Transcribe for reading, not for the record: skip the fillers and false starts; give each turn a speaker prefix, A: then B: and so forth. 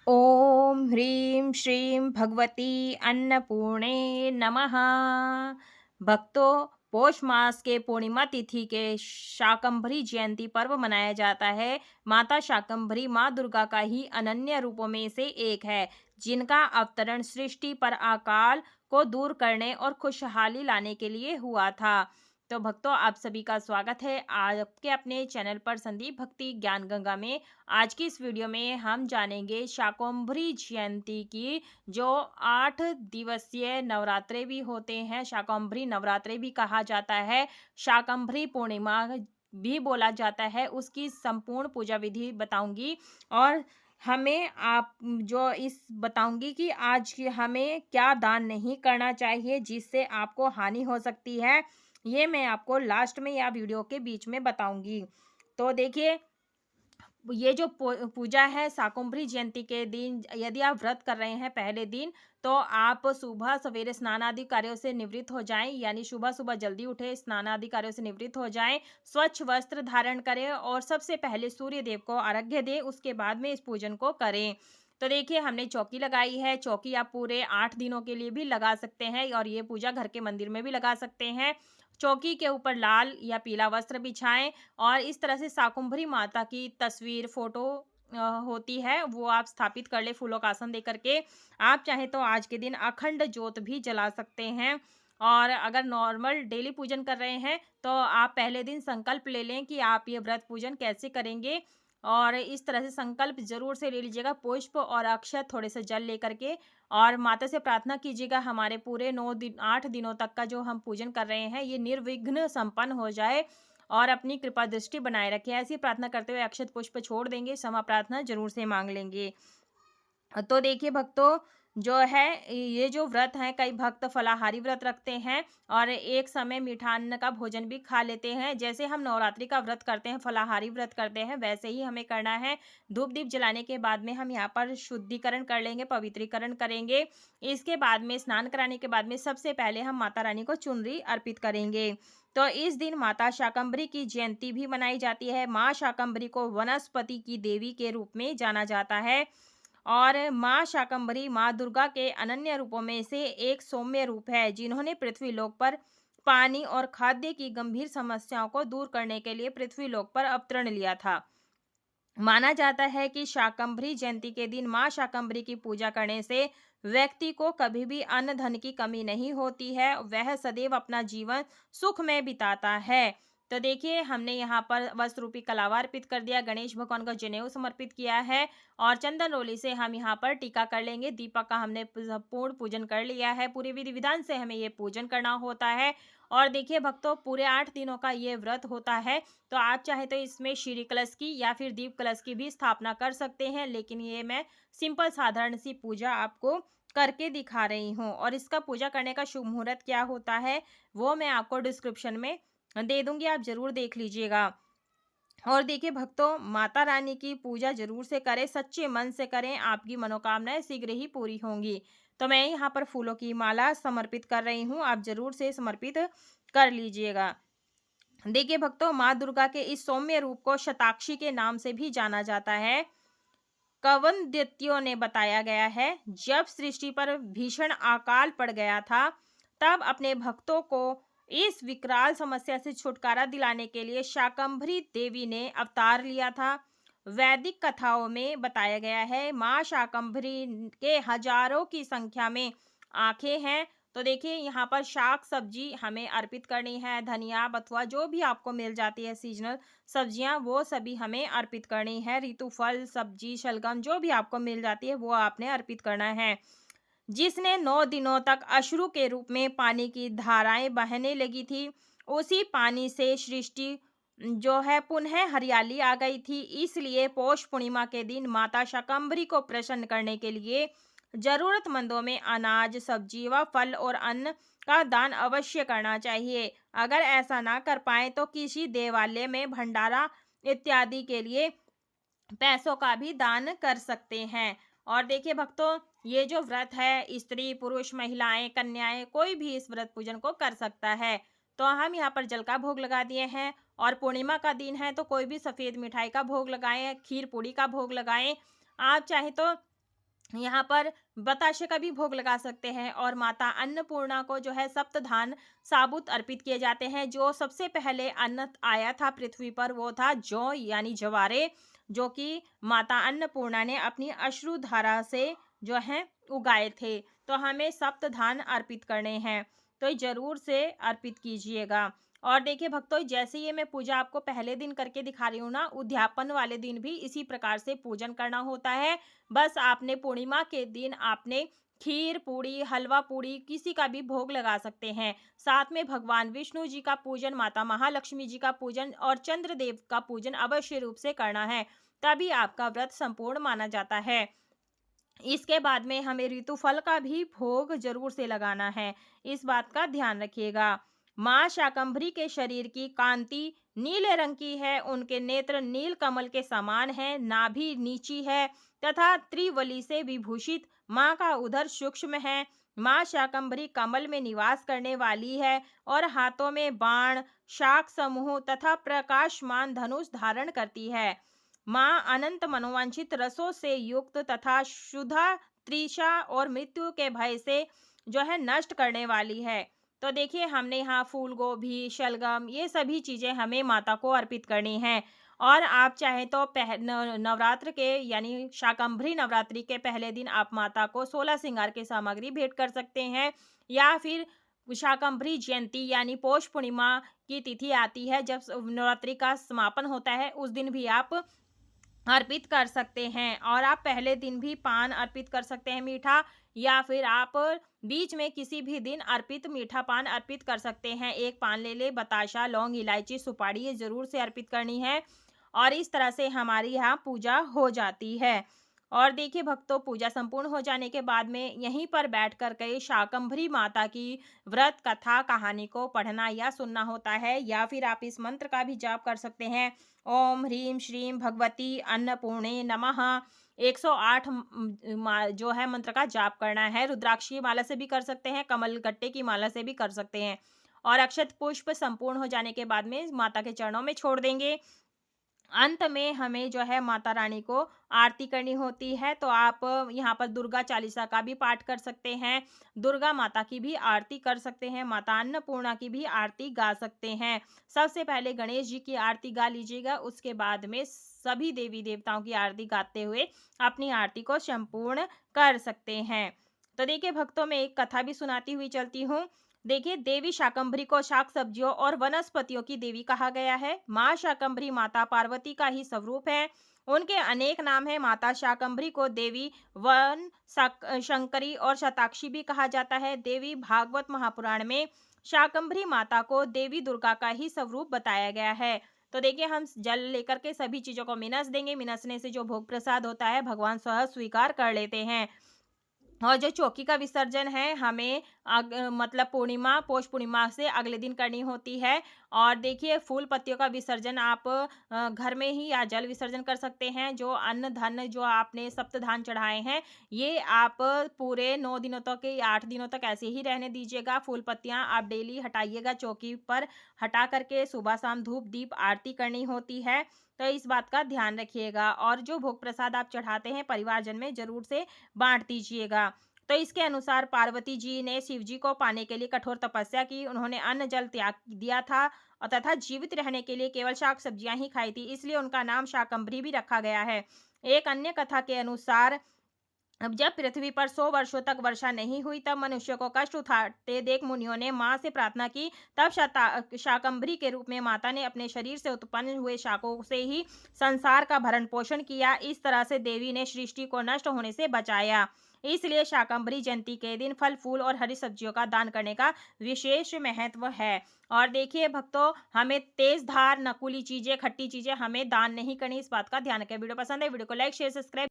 A: ओम ह्रीं श्रीं भगवती अन्नपूर्णे नमः। भक्तों, पौष मास के पूर्णिमा तिथि के शाकंभरी जयंती पर्व मनाया जाता है। माता शाकंभरी माँ दुर्गा का ही अनन्य रूपों में से एक है, जिनका अवतरण सृष्टि पर अकाल को दूर करने और खुशहाली लाने के लिए हुआ था। तो भक्तों, आप सभी का स्वागत है आपके अपने चैनल पर संदीप भक्ति ज्ञान गंगा में। आज की इस वीडियो में हम जानेंगे शाकंभरी जयंती की, जो 8 दिवसीय नवरात्रे भी होते हैं। शाकंभरी नवरात्रे भी कहा जाता है, शाकंभरी पूर्णिमा भी बोला जाता है। उसकी संपूर्ण पूजा विधि बताऊंगी और हमें आप जो इस बताऊंगी कि आज हमें क्या दान नहीं करना चाहिए जिससे आपको हानि हो सकती है। ये मैं आपको लास्ट में या वीडियो के बीच में बताऊंगी। तो देखिए, ये जो पूजा है शाकंभरी जयंती के दिन, यदि आप व्रत कर रहे हैं पहले दिन, तो आप सुबह सवेरे स्नान आदि कार्यों से निवृत्त हो जाएं। यानी सुबह सुबह जल्दी उठे, स्नान आदि कार्यों से निवृत्त हो जाएं, स्वच्छ वस्त्र धारण करें और सबसे पहले सूर्य देव को अर्घ्य दें। उसके बाद में इस पूजन को करें। तो देखिए, हमने चौकी लगाई है। चौकी आप पूरे 8 दिनों के लिए भी लगा सकते हैं और ये पूजा घर के मंदिर में भी लगा सकते हैं। चौकी के ऊपर लाल या पीला वस्त्र बिछाएं और इस तरह से शाकंभरी माता की तस्वीर, फोटो होती है, वो आप स्थापित कर ले फूलों का आसन दे करके। आप चाहें तो आज के दिन अखंड ज्योत भी जला सकते हैं। और अगर नॉर्मल डेली पूजन कर रहे हैं, तो आप पहले दिन संकल्प ले लें कि आप ये व्रत पूजन कैसे करेंगे। और इस तरह से संकल्प जरूर से ले लीजिएगा, पुष्प और अक्षत थोड़े से जल लेकर के। और माता से प्रार्थना कीजिएगा, हमारे पूरे 9 दिन 8 दिनों तक का जो हम पूजन कर रहे हैं, ये निर्विघ्न संपन्न हो जाए और अपनी कृपा दृष्टि बनाए रखें। ऐसी प्रार्थना करते हुए अक्षत पुष्प छोड़ देंगे, क्षमा प्रार्थना जरूर से मांग लेंगे। तो देखिए भक्तों, जो है ये जो व्रत है, कई भक्त फलाहारी व्रत रखते हैं और एक समय मीठान्न का भोजन भी खा लेते हैं। जैसे हम नवरात्रि का व्रत करते हैं, फलाहारी व्रत करते हैं, वैसे ही हमें करना है। धूप दीप जलाने के बाद में हम यहाँ पर शुद्धिकरण कर लेंगे, पवित्रीकरण करेंगे। इसके बाद में स्नान कराने के बाद में सबसे पहले हम माता रानी को चुनरी अर्पित करेंगे। तो इस दिन माता शाकंभरी की जयंती भी मनाई जाती है। माँ शाकंभरी को वनस्पति की देवी के रूप में जाना जाता है और माँ शाकंभरी माँ दुर्गा के अनन्य रूपों में से एक सौम्य रूप है, जिन्होंने पृथ्वी लोक पर पानी और खाद्य की गंभीर समस्याओं को दूर करने के लिए पृथ्वी लोक पर अवतरण लिया था। माना जाता है कि शाकंभरी जयंती के दिन माँ शाकंभरी की पूजा करने से व्यक्ति को कभी भी अन्न धन की कमी नहीं होती है, वह सदैव अपना जीवन सुख में बिताता है। तो देखिए, हमने यहाँ पर वस्त्र रूपी कलावा अर्पित कर दिया, गणेश भगवान को जनेऊ समर्पित किया है और चंदन रोली से हम यहाँ पर टीका कर लेंगे। दीपक का हमने पूर्ण पूजन कर लिया है। पूरी विधि विधान से हमें ये पूजन करना होता है। और देखिए भक्तों, पूरे 8 दिनों का ये व्रत होता है। तो आप चाहे तो इसमें श्री कलश की या फिर दीप कलश की भी स्थापना कर सकते हैं, लेकिन ये मैं सिंपल साधारण सी पूजा आपको करके दिखा रही हूँ। और इसका पूजा करने का शुभ मुहूर्त क्या होता है, वो मैं आपको डिस्क्रिप्शन में दे दूंगी, आप जरूर देख लीजिएगा। और देखिए भक्तों, माता रानी की पूजा जरूर से करें, सच्चे मन से करें, आपकी मनोकामनाएं शीघ्र ही पूरी होंगी। तो मैं यहाँ पर फूलों की माला समर्पित कर रही हूँ, आप जरूर से समर्पित कर लीजिएगा। देखिए भक्तों, माँ दुर्गा के इस सौम्य रूप को शताक्षी के नाम से भी जाना जाता है। कवंदित्यों ने बताया गया है, जब सृष्टि पर भीषण अकाल पड़ गया था, तब अपने भक्तों को इस विकराल समस्या से छुटकारा दिलाने के लिए शाकंभरी देवी ने अवतार लिया था। वैदिक कथाओं में बताया गया है, माँ शाकंभरी के हजारों की संख्या में आंखें हैं। तो देखिए, यहाँ पर शाक सब्जी हमें अर्पित करनी है, धनिया बथुआ जो भी आपको मिल जाती है, सीजनल सब्जियां, वो सभी हमें अर्पित करनी है। ऋतु फल सब्जी शलगम जो भी आपको मिल जाती है, वो आपने अर्पित करना है। जिसने 9 दिनों तक अश्रु के रूप में पानी की धाराएं बहने लगी थी, उसी पानी से सृष्टि जो है पुनः हरियाली आ गई थी। इसलिए पौष पूर्णिमा के दिन माता शाकंभरी को प्रसन्न करने के लिए जरूरतमंदों में अनाज, सब्जी व फल और अन्न का दान अवश्य करना चाहिए। अगर ऐसा ना कर पाए तो किसी देवालय में भंडारा इत्यादि के लिए पैसों का भी दान कर सकते हैं। और देखिए भक्तों, ये जो व्रत है, स्त्री पुरुष महिलाएं कन्याएं कोई भी इस व्रत पूजन को कर सकता है। तो हम यहाँ पर जल का भोग लगा दिए हैं और पूर्णिमा का दिन है, तो कोई भी सफेद मिठाई का भोग लगाएं, खीर पूड़ी का भोग लगाएं। आप चाहे तो यहाँ पर बताशे का भी भोग लगा सकते हैं और माता अन्नपूर्णा को जो है सप्तधान साबुत अर्पित किए जाते हैं। जो सबसे पहले अन्न आया था पृथ्वी पर वो था जौ यानी जवारे, जो कि माता अन्नपूर्णा ने अपनी अश्रुधारा से जो है उगाए थे। तो हमें सप्तधान अर्पित करने हैं, तो ये जरूर से अर्पित कीजिएगा। और देखिए भक्तों, जैसे ये मैं पूजा आपको पहले दिन करके दिखा रही हूँ ना, उद्यापन वाले दिन भी इसी प्रकार से पूजन करना होता है। बस आपने पूर्णिमा के दिन आपने खीर पूड़ी, हलवा पूड़ी किसी का भी भोग लगा सकते हैं। साथ में भगवान विष्णु जी का पूजन, माता महालक्ष्मी जी का पूजन और चंद्रदेव का पूजन अवश्य रूप से करना है, तभी आपका व्रत संपूर्ण माना जाता है। इसके बाद में हमें ऋतुफल का भी भोग जरूर से लगाना है, इस बात का ध्यान रखिएगा। माँ शाकंभरी के शरीर की कांति नीले रंग की है, उनके नेत्र नील कमल के समान है, नाभि नीची है तथा त्रिवली से विभूषित। माँ का उदर सूक्ष्म है। माँ शाकंभरी कमल में निवास करने वाली है और हाथों में बाण, शाक समूह तथा प्रकाशमान धनुष धारण करती है। माँ अनंत मनोवांछित रसों से युक्त तथा क्षुधा, तृषा और मृत्यु के भय से जो है नष्ट करने वाली है। तो देखिए हमने यहाँ फूल गोभी, शलगम ये सभी चीजें हमें माता को अर्पित करनी है। और आप चाहें तो नवरात्र के यानी शाकंभरी नवरात्रि के पहले दिन आप माता को 16 श्रृंगार की सामग्री भेंट कर सकते हैं, या फिर शाकंभरी जयंती यानी पौष पूर्णिमा की तिथि आती है जब नवरात्रि का समापन होता है, उस दिन भी आप अर्पित कर सकते हैं। और आप पहले दिन भी पान अर्पित कर सकते हैं मीठा, या फिर आप बीच में किसी भी दिन अर्पित मीठा पान अर्पित कर सकते हैं। एक पान ले ले, बताशा, लौंग, इलायची, सुपारी ये जरूर से अर्पित करनी है। और इस तरह से हमारी यहाँ पूजा हो जाती है। और देखिए भक्तों, पूजा संपूर्ण हो जाने के बाद में यहीं पर बैठ कर के शाकंभरी माता की व्रत कथा कहानी को पढ़ना या सुनना होता है, या फिर आप इस मंत्र का भी जाप कर सकते हैं। ओम ह्रीम श्रीम भगवती अन्नपूर्णे नमः 108 जो है मंत्र का जाप करना है। रुद्राक्ष की माला से भी कर सकते हैं, कमल गट्टे की माला से भी कर सकते हैं। और अक्षत पुष्प संपूर्ण हो जाने के बाद में माता के चरणों में छोड़ देंगे। अंत में हमें जो है माता रानी को आरती करनी होती है, तो आप यहाँ पर दुर्गा चालीसा का भी पाठ कर सकते हैं, दुर्गा माता की भी आरती कर सकते हैं, माता अन्नपूर्णा की भी आरती गा सकते हैं। सबसे पहले गणेश जी की आरती गा लीजिएगा, उसके बाद में सभी देवी देवताओं की आरती गाते हुए अपनी आरती को संपूर्ण कर सकते हैं। तो देखिए भक्तों, में एक कथा भी सुनाती हुई चलती हूँ। देखिए, देवी शाकंभरी को शाक सब्जियों और वनस्पतियों की देवी कहा गया है। माँ शाकंभरी माता पार्वती का ही स्वरूप है। उनके अनेक नाम है। माता शाकंभरी को देवी वन शंकरी और शताक्षी भी कहा जाता है। देवी भागवत महापुराण में शाकंभरी माता को देवी दुर्गा का ही स्वरूप बताया गया है। तो देखिए, हम जल लेकर के सभी चीजों को मिनस देंगे। मिनसने से जो भोग प्रसाद होता है भगवान स्वयं स्वीकार कर लेते हैं। और जो चौकी का विसर्जन है हमें मतलब पूर्णिमा, पौष पूर्णिमा से अगले दिन करनी होती है। और देखिए, फूल पत्तियों का विसर्जन आप घर में ही या जल विसर्जन कर सकते हैं। जो अन्न धन जो आपने सप्तधान चढ़ाए हैं, ये आप पूरे 9 दिनों तक या 8 दिनों तक ऐसे ही रहने दीजिएगा। फूल पत्तियां आप डेली हटाइएगा, चौकी पर हटा करके सुबह शाम धूप दीप आरती करनी होती है। तो इस बात का ध्यान रखिएगा। और जो भोग प्रसाद आप चढ़ाते हैं परिवारजन में जरूर से बांट दीजिएगा। तो इसके अनुसार पार्वती जी ने शिव जी को पाने के लिए कठोर तपस्या की। उन्होंने अन्न जल त्याग दिया था और तथा जीवित रहने के लिए केवल शाक सब्जियां ही खाई थी, इसलिए उनका नाम शाकंभरी भी रखा गया है। एक अन्य कथा के अनुसार अब जब पृथ्वी पर 100 वर्षों तक वर्षा नहीं हुई, तब मनुष्य को कष्ट उठाते देख मुनियों ने मां से प्रार्थना की। तब शाकंभरी के रूप में माता ने अपने शरीर से उत्पन्न हुए शाकों से ही संसार का भरण पोषण किया। इस तरह से देवी ने सृष्टि को नष्ट होने से बचाया। इसलिए शाकंभरी जयंती के दिन फल फूल और हरी सब्जियों का दान करने का विशेष महत्व है। और देखिए भक्तों, हमें तेज धार नकुली चीजें, खट्टी चीजें हमें दान नहीं करनी, इस बात का ध्यान रखें। वीडियो पसंद है, वीडियो को लाइक शेयर सब्सक्राइब